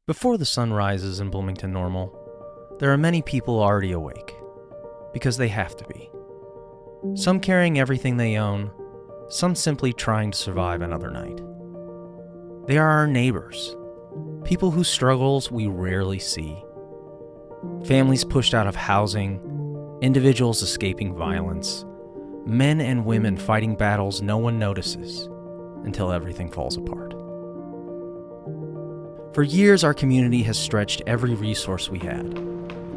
Before the sun rises in Bloomington Normal, there are many people already awake, because they have to be. Some carrying everything they own, some simply trying to survive another night. They are our neighbors, people whose struggles we rarely see. Families pushed out of housing, individuals escaping violence, men and women fighting battles no one notices until everything falls apart. For years, our community has stretched every resource we had.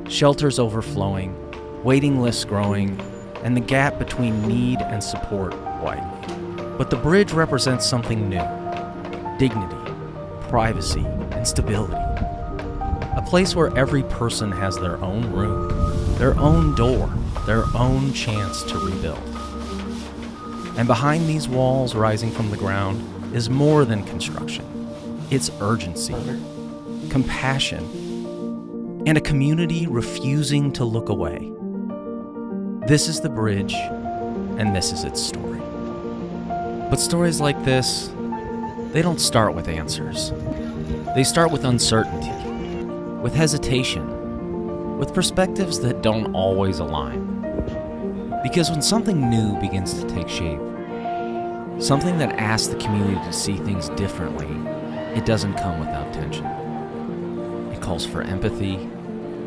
Shelters overflowing, waiting lists growing, and the gap between need and support widening. But the bridge represents something new: dignity, privacy, and stability. A place where every person has their own room, their own door, their own chance to rebuild. And behind these walls rising from the ground is more than construction. It's urgency, compassion, and a community refusing to look away. This is the bridge, and this is its story. But stories like this, they don't start with answers. They start with uncertainty, with hesitation, with perspectives that don't always align. Because when something new begins to take shape, something that asks the community to see things differently, it doesn't come without tension. It calls for empathy,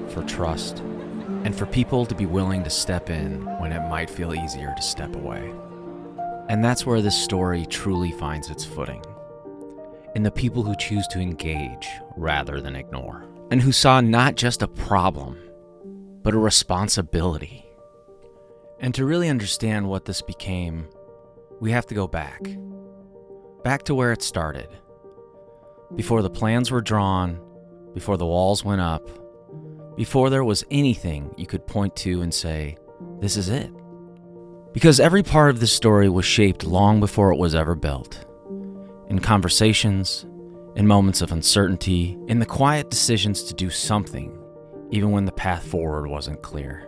for trust, and for people to be willing to step in when it might feel easier to step away. And that's where this story truly finds its footing, in the people who choose to engage rather than ignore, and who saw not just a problem, but a responsibility. And to really understand what this became, we have to go back to where it started. Before the plans were drawn, before the walls went up, before there was anything you could point to and say, this is it. Because every part of this story was shaped long before it was ever built. In conversations, in moments of uncertainty, in the quiet decisions to do something, even when the path forward wasn't clear.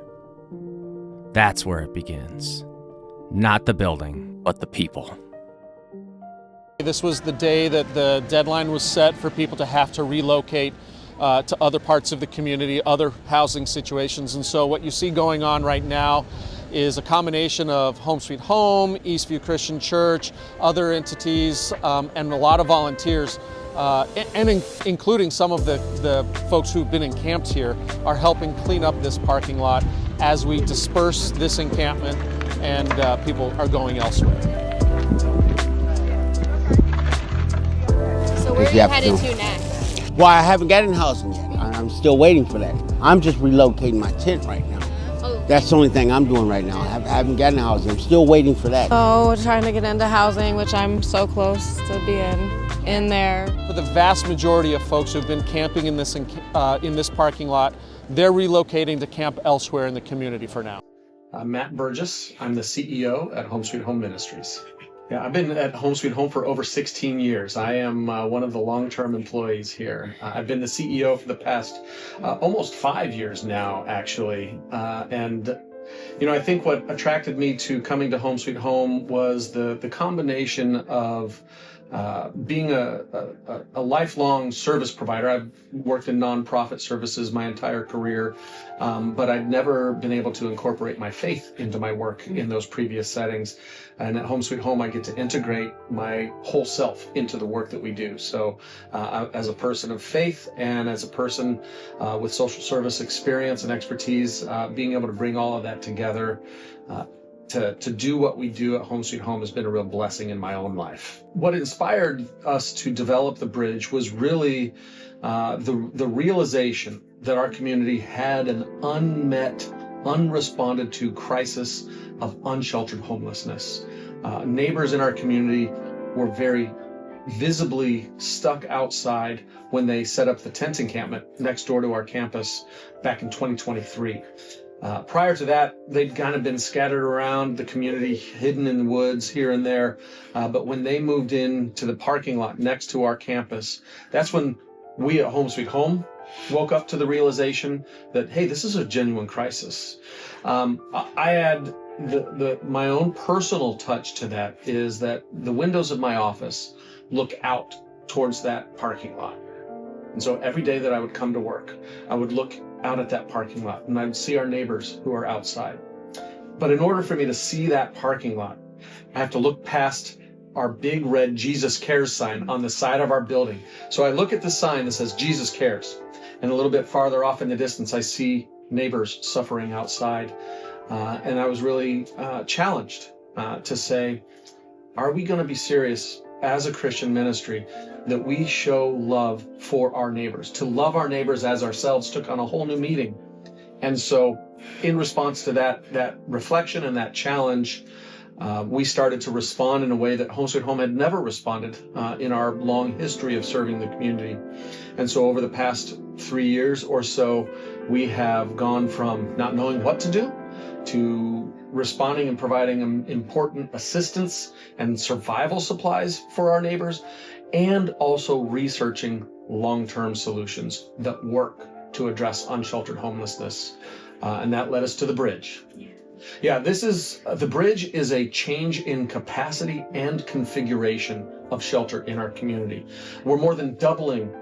That's where it begins. Not the building, but the people. This was the day that the deadline was set for people to have to relocate to other parts of the community, other housing situations. And so what you see going on right now is a combination of Home Sweet Home, Eastview Christian Church, other entities, and a lot of volunteers, including some of the folks who've been encamped here, are helping clean up this parking lot as we disperse this encampment and people are going elsewhere. So where are you headed to next? Well, I haven't gotten housing yet. I'm still waiting for that. I'm just relocating my tent right now. Oh. That's the only thing I'm doing right now. I haven't gotten housing. I'm still waiting for that. Oh, trying to get into housing, which I'm so close to being in there. For the vast majority of folks who've been camping in this parking lot, they're relocating to camp elsewhere in the community for now. Matt Burgess. I'm the CEO at Home Sweet Home Ministries. Yeah, I've been at Home Sweet Home for over 16 years. I am one of the long-term employees here. I've been the CEO for the past almost 5 years now, actually. And I think what attracted me to coming to Home Sweet Home was the combination of being a lifelong service provider. I've worked in nonprofit services my entire career, but I'd never been able to incorporate my faith into my work in those previous settings. And at Home Sweet Home, I get to integrate my whole self into the work that we do. So as a person of faith and as a person with social service experience and expertise, being able to bring all of that together to do what we do at Home Sweet Home has been a real blessing in my own life. What inspired us to develop the bridge was really the realization that our community had an unmet, unresponded to crisis of unsheltered homelessness. Neighbors in our community were very visibly stuck outside when they set up the tent encampment next door to our campus back in 2023. Prior to that, they'd kind of been scattered around the community, hidden in the woods here and there. But when they moved into the parking lot next to our campus, that's when we at Home Sweet Home woke up to the realization that, hey, this is a genuine crisis. I add my own personal touch to that is that the windows of my office look out towards that parking lot. And so every day that I would come to work, I would look out at that parking lot and I would see our neighbors who are outside. But in order for me to see that parking lot, I have to look past our big red Jesus Cares sign on the side of our building. So I look at the sign that says Jesus Cares, and a little bit farther off in the distance, I see neighbors suffering outside. And I was really challenged to say, are we going to be serious as a Christian ministry that we show love for our neighbors? To love our neighbors as ourselves took on a whole new meaning. And so in response to that reflection and that challenge, we started to respond in a way that Home Sweet Home had never responded in our long history of serving the community. And so over the past 3 years or so, we have gone from not knowing what to do to responding and providing important assistance and survival supplies for our neighbors, and also researching long-term solutions that work to address unsheltered homelessness. And that led us to the bridge. Yeah, the bridge is a change in capacity and configuration of shelter in our community. We're more than doubling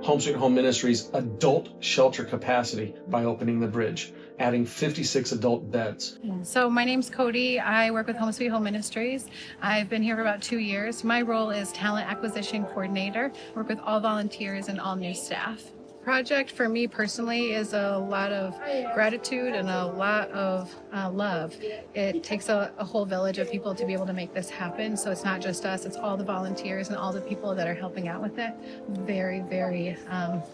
Home Sweet Home Ministries' adult shelter capacity by opening the bridge, adding 56 adult beds. So my name's Cody. I work with Home Sweet Home Ministries. I've been here for about 2 years. My role is talent acquisition coordinator. Work with all volunteers and all new staff. Project for me personally is a lot of gratitude and a lot of love. It takes a whole village of people to be able to make this happen. So it's not just us, it's all the volunteers and all the people that are helping out with it. Very, very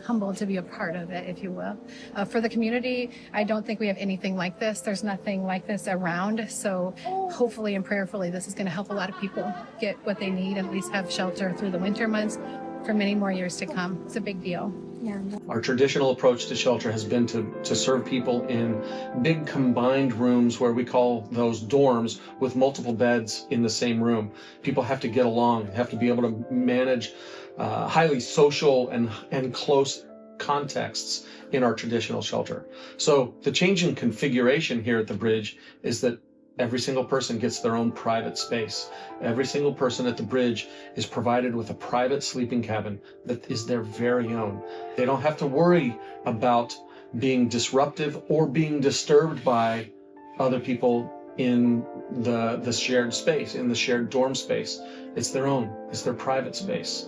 humbled to be a part of it, if you will. For the community, I don't think we have anything like this. There's nothing like this around. So hopefully and prayerfully, this is going to help a lot of people get what they need, at least have shelter through the winter months for many more years to come. It's a big deal. Yeah. Our traditional approach to shelter has been to serve people in big combined rooms, where we call those dorms, with multiple beds in the same room. People have to get along, have to be able to manage highly social and close contexts in our traditional shelter. So the change in configuration here at the bridge is that every single person gets their own private space. Every single person at the bridge is provided with a private sleeping cabin that is their very own. They don't have to worry about being disruptive or being disturbed by other people in the shared space, in the shared dorm space. It's their own, it's their private space.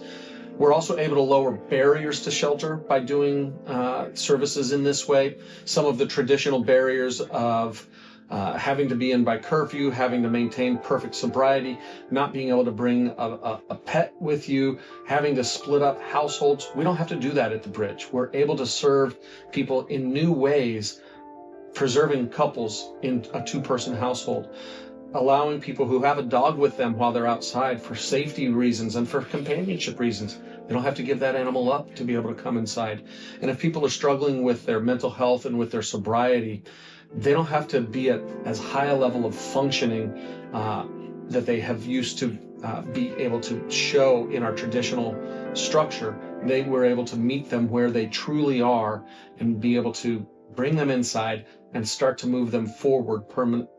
We're also able to lower barriers to shelter by doing services in this way. Some of the traditional barriers of having to be in by curfew, having to maintain perfect sobriety, not being able to bring a pet with you, having to split up households. We don't have to do that at the bridge. We're able to serve people in new ways, preserving couples in a two-person household, allowing people who have a dog with them while they're outside for safety reasons and for companionship reasons. They don't have to give that animal up to be able to come inside. And if people are struggling with their mental health and with their sobriety, they don't have to be at as high a level of functioning that they have used to be able to show in our traditional structure. We're able to meet them where they truly are and be able to bring them inside and start to move them forward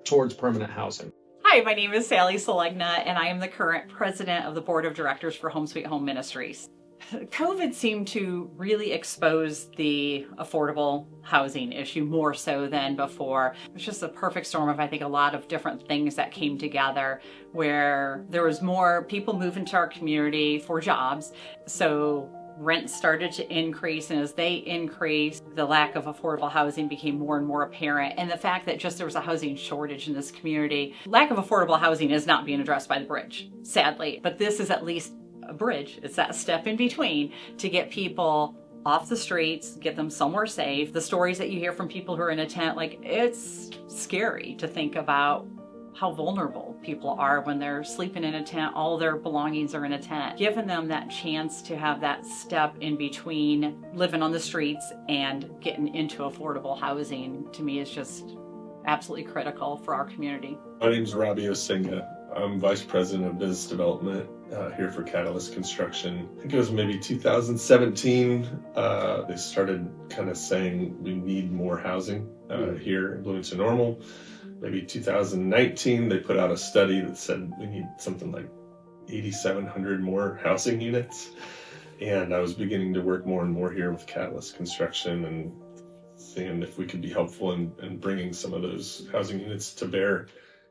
towards permanent housing. Hi, my name is Sally Selegna, and I am the current president of the board of directors for Home Sweet Home Ministries. COVID seemed to really expose the affordable housing issue more so than before. It was just a perfect storm of, I think, a lot of different things that came together, where there was more people moving to our community for jobs. So rents started to increase, and as they increased, the lack of affordable housing became more and more apparent. And the fact that just there was a housing shortage in this community. Lack of affordable housing is not being addressed by the bridge, sadly, but this is at least a bridge. It's that step in between to get people off the streets, get them somewhere safe. The stories that you hear from people who are in a tent, like, it's scary to think about how vulnerable people are when they're sleeping in a tent. All their belongings are in a tent. Giving them that chance to have that step in between living on the streets and getting into affordable housing, to me, is just absolutely critical for our community. My name's Robbie Osinga. I'm Vice President of Business Development here for Catalyst Construction. I think it was maybe 2017. They started kind of saying we need more housing here in Bloomington Normal. Maybe 2019, they put out a study that said we need something like 8,700 more housing units. And I was beginning to work more and more here with Catalyst Construction and seeing if we could be helpful in bringing some of those housing units to bear.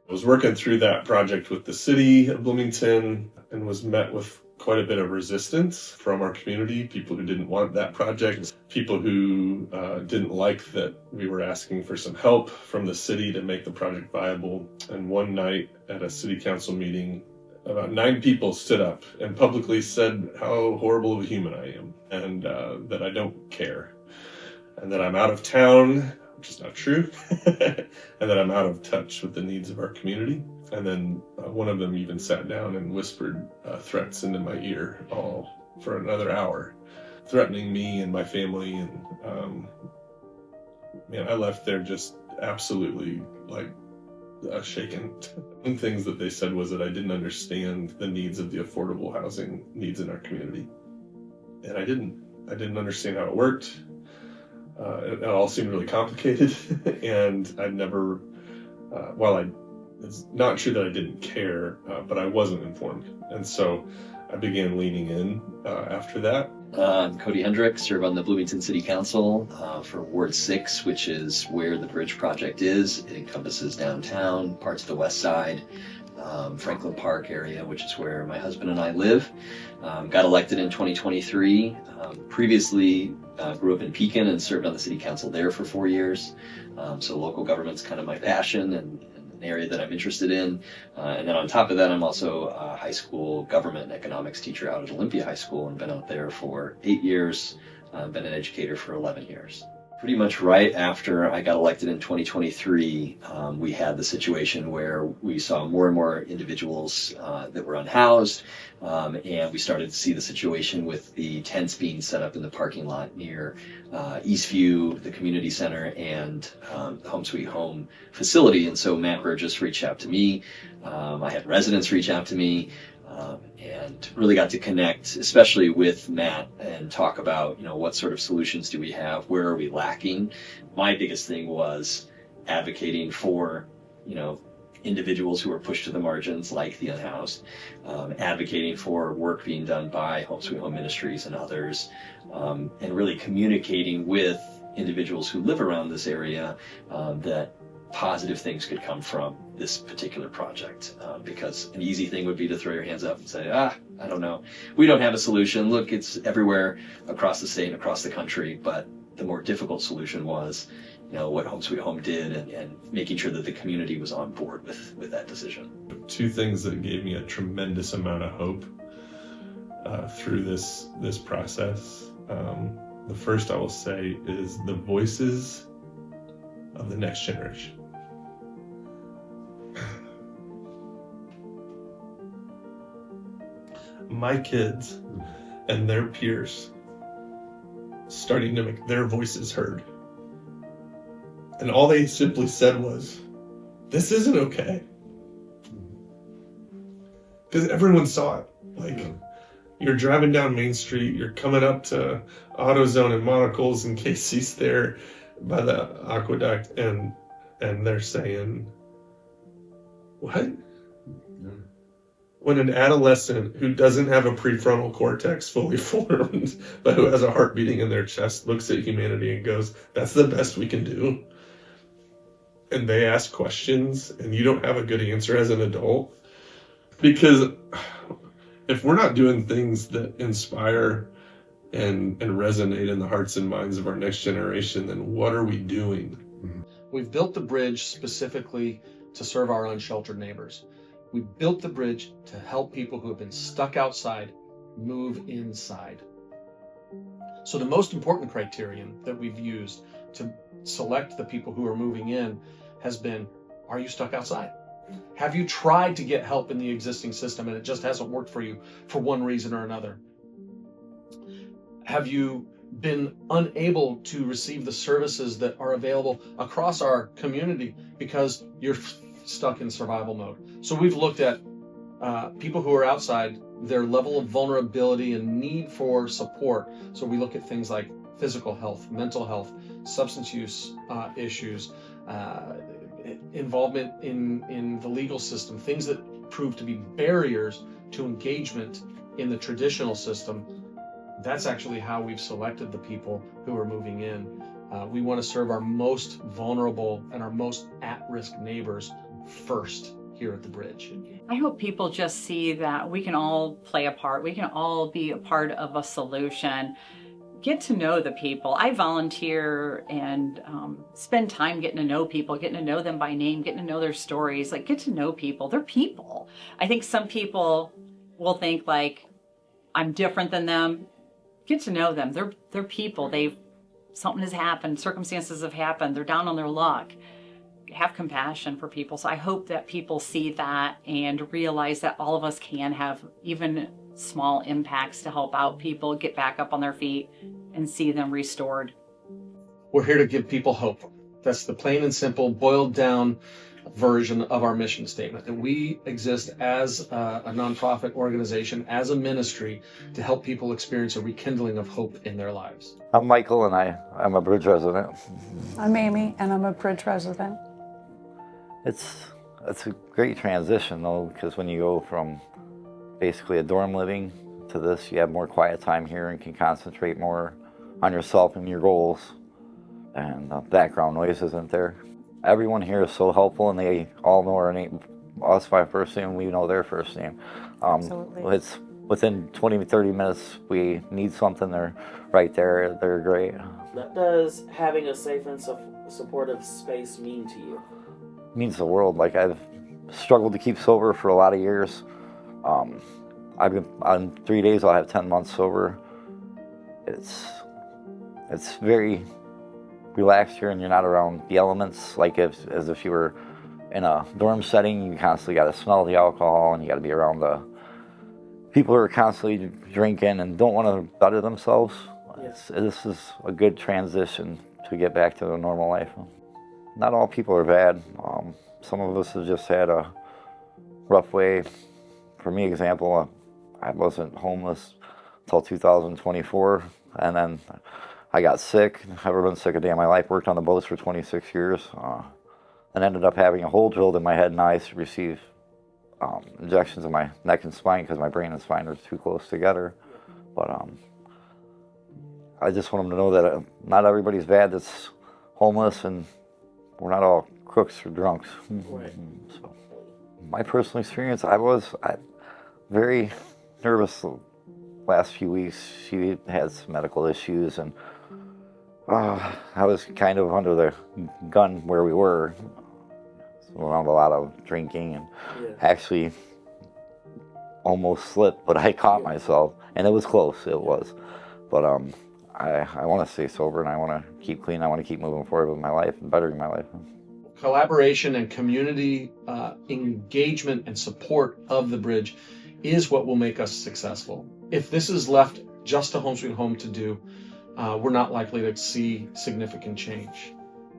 I was working through that project with the city of Bloomington and was met with quite a bit of resistance from our community, people who didn't want that project, people who didn't like that we were asking for some help from the city to make the project viable. And one night at a city council meeting, about 9 people stood up and publicly said how horrible of a human I am, and that I don't care, and that I'm out of town, which is not true, and that I'm out of touch with the needs of our community. And then one of them even sat down and whispered threats into my ear all for another hour, threatening me and my family. And I left there just absolutely shaken. One of the things that they said was that I didn't understand the needs of the affordable housing needs in our community. And I didn't understand how it worked. It all seemed really complicated. And I'd never, it's not true that I didn't care, but I wasn't informed. And so I began leaning in after that. I'm Cody Hendrick, serve on the Bloomington City Council for Ward 6, which is where the bridge project is. It encompasses downtown, parts of the west side, Franklin Park area, which is where my husband and I live. Got elected in 2023. Previously grew up in Pekin and served on the city council there for 4 years. So local government's kind of my passion and an area that I'm interested in. And then on top of that, I'm also a high school government and economics teacher out at Olympia High School and been out there for 8 years. Been an educator for 11 years. Pretty much right after I got elected in 2023, we had the situation where we saw more and more individuals that were unhoused, and we started to see the situation with the tents being set up in the parking lot near Eastview, the community center, and the Home Sweet Home facility. And so Matt Burgess reached out to me. I had residents reach out to me. And really got to connect, especially with Matt, and talk about, what sort of solutions do we have? Where are we lacking? My biggest thing was advocating for, individuals who are pushed to the margins, like the unhoused, advocating for work being done by Home Sweet Home Ministries and others, and really communicating with individuals who live around this area that positive things could come from this particular project, because an easy thing would be to throw your hands up and say, I don't know, we don't have a solution. Look, it's everywhere across the state and across the country. But the more difficult solution was, what Home Sweet Home did and making sure that the community was on board with that decision. 2 things that gave me a tremendous amount of hope through this process. The first I will say is the voices of the next generation. My kids and their peers starting to make their voices heard. And all they simply said was, this isn't okay. Because everyone saw it. You're driving down Main Street, you're coming up to AutoZone and Monocle's and Casey's there by the aqueduct, and they're saying, what? When an adolescent who doesn't have a prefrontal cortex fully formed, but who has a heart beating in their chest, looks at humanity and goes, that's the best we can do. And they ask questions, and you don't have a good answer as an adult. Because if we're not doing things that inspire and resonate in the hearts and minds of our next generation, then what are we doing? We've built the bridge specifically to serve our unsheltered neighbors. We built the bridge to help people who have been stuck outside move inside. So the most important criterion that we've used to select the people who are moving in has been, are you stuck outside? Have you tried to get help in the existing system and it just hasn't worked for you for one reason or another? Have you been unable to receive the services that are available across our community because you're stuck in survival mode? So we've looked at people who are outside, their level of vulnerability and need for support. So we look at things like physical health, mental health, substance use issues, involvement in the legal system, things that prove to be barriers to engagement in the traditional system. That's actually how we've selected the people who are moving in. We want to serve our most vulnerable and our most at-risk neighbors first here at the bridge. I hope people just see that we can all play a part. We can all be a part of a solution. Get to know the people. I volunteer and spend time getting to know people, getting to know them by name, getting to know their stories. Like, get to know people. They're people. I think some people will think like, I'm different than them. Get to know them. They're people. Something has happened. Circumstances have happened. They're down on their luck. Have compassion for people. So I hope that people see that and realize that all of us can have even small impacts to help out people get back up on their feet and see them restored. We're here to give people hope. That's the plain and simple, boiled down version of our mission statement, that we exist as a nonprofit organization, as a ministry, to help people experience a rekindling of hope in their lives. I'm Michael, and I'm a Bridge resident. I'm Amy, and I'm a Bridge resident. It's a great transition, though, because when you go from basically a dorm living to this, you have more quiet time here and can concentrate more on yourself and your goals, and the background noise isn't there. Everyone here is so helpful, and they all know our name, us by first name, we know their first name. Absolutely. It's within 20 to 30 minutes, we need something, they're right there, they're great. What does having a safe and supportive space mean to you? It means the world. Like, I've struggled to keep sober for a lot of years. I've been on 3 days, I'll have 10 months sober. It's very relaxed here, and you're not around the elements like as if you were in a dorm setting. You constantly got to smell the alcohol, and you got to be around the people who are constantly drinking and don't want to better themselves. Yes. This is a good transition to get back to a normal life. Not all people are bad. Some of us have just had a rough way. For me, example, I wasn't homeless until 2024, and then I got sick. I've never been sick a day in my life. Worked on the boats for 26 years, and ended up having a hole drilled in my head and eyes to receive injections in my neck and spine because my brain and spine are too close together. But I just want them to know that not everybody's bad that's homeless, and we're not all crooks or drunks. Right. So, my personal experience, I was very nervous the last few weeks. She had some medical issues, and I was kind of under the gun where we were, so around a lot of drinking, and actually almost slipped, but I caught myself, and it was close, it was. But I want to stay sober, and I want to keep clean. I want to keep moving forward with my life and bettering my life. Collaboration and community engagement and support of the bridge is what will make us successful. If this is left just to Home Sweet Home to do, we're not likely to see significant change.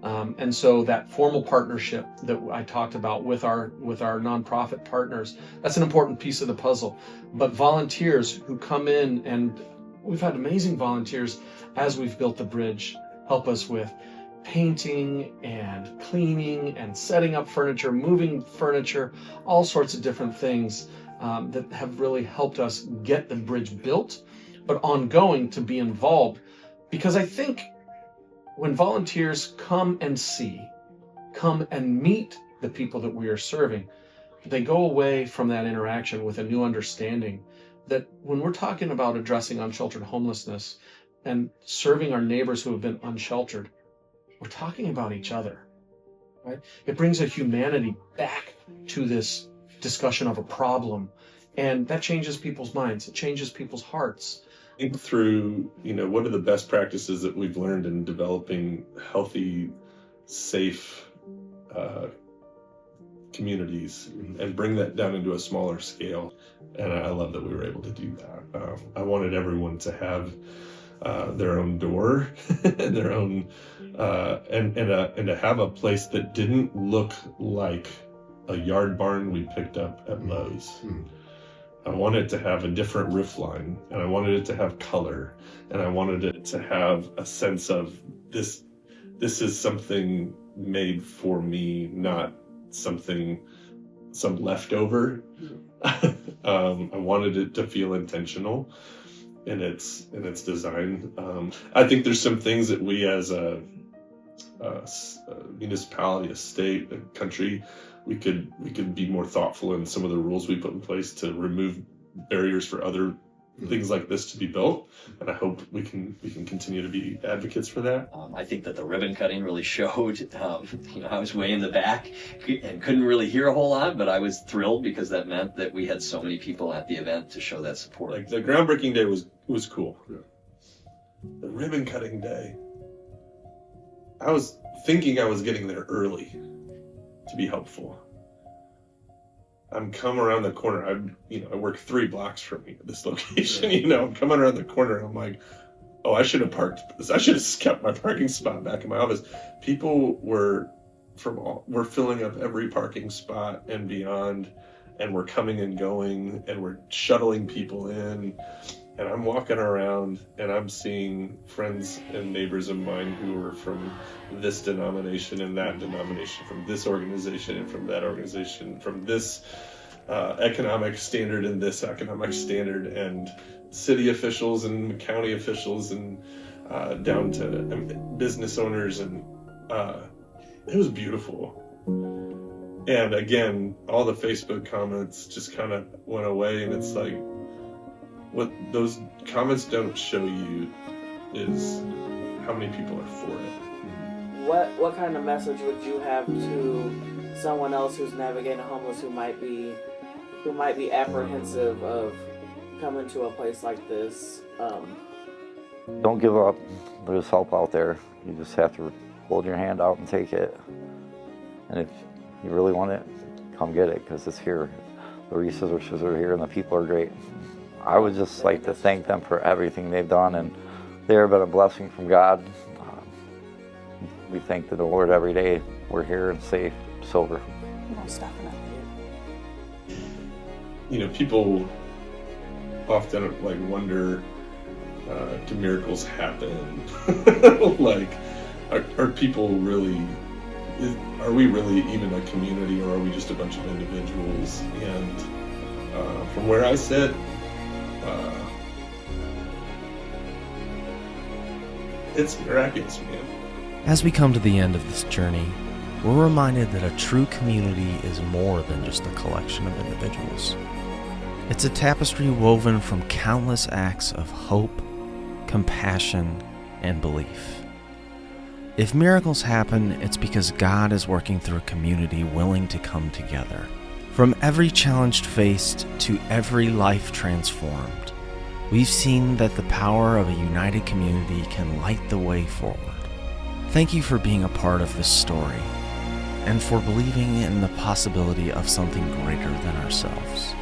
And so that formal partnership that I talked about with our nonprofit partners, that's an important piece of the puzzle. But volunteers who come in, and we've had amazing volunteers as we've built the bridge, help us with painting and cleaning and setting up furniture, moving furniture, all sorts of different things that have really helped us get the bridge built, but ongoing to be involved. Because I think when volunteers come and meet the people that we are serving, they go away from that interaction with a new understanding that when we're talking about addressing unsheltered homelessness and serving our neighbors who have been unsheltered, we're talking about each other, right? It brings a humanity back to this discussion of a problem, and that changes people's minds. It changes people's hearts. Think through, what are the best practices that we've learned in developing healthy, safe communities, and bring that down into a smaller scale. And I love that we were able to do that. I wanted everyone to have their own door and their own and to have a place that didn't look like a yard barn we picked up at Lowe's. I wanted to have a different roof line, and I wanted it to have color, and I wanted it to have a sense of this is something made for me, not some leftover. I wanted it to feel intentional. in its design. I think there's some things that we as a municipality, a state, a country, we could be more thoughtful in some of the rules we put in place to remove barriers for other things like this to be built, and I hope we can continue to be advocates for that. I think that the ribbon cutting really showed. I was way in the back and couldn't really hear a whole lot, but I was thrilled because that meant that we had so many people at the event to show that support. Like the groundbreaking day was cool. The ribbon cutting day, I was thinking I was getting there early to be helpful. I'm coming around the corner. I work 3 blocks from me at this location. I'm coming around the corner and I'm like, oh, I should have parked this. I should have kept my parking spot back in my office. People were filling up every parking spot and beyond, and we're coming and going, and we're shuttling people in. And I'm walking around and I'm seeing friends and neighbors of mine who are from this denomination and that denomination, from this organization and from that organization, from this economic standard and this economic standard, and city officials and county officials and down to business owners. And it was beautiful. And again, all the Facebook comments just kind of went away, and it's like, what those comments don't show you is how many people are for it. What kind of message would you have to someone else who's navigating homeless, who might be apprehensive of coming to a place like this? Don't give up. There's help out there. You just have to hold your hand out and take it. And if you really want it, come get it, because it's here. The resources are here and the people are great. I would just like to thank them for everything they've done, and they have been a blessing from God. We thank the Lord every day we're here and safe, sober. Most definitely. People often wonder, do miracles happen? Like, are people really? Are we really even a community, or are we just a bunch of individuals? And from where I sit, it's miraculous, man. As we come to the end of this journey, we're reminded that a true community is more than just a collection of individuals. It's a tapestry woven from countless acts of hope, compassion, and belief. If miracles happen, it's because God is working through a community willing to come together. From every challenge faced to every life transformed, we've seen that the power of a united community can light the way forward. Thank you for being a part of this story and for believing in the possibility of something greater than ourselves.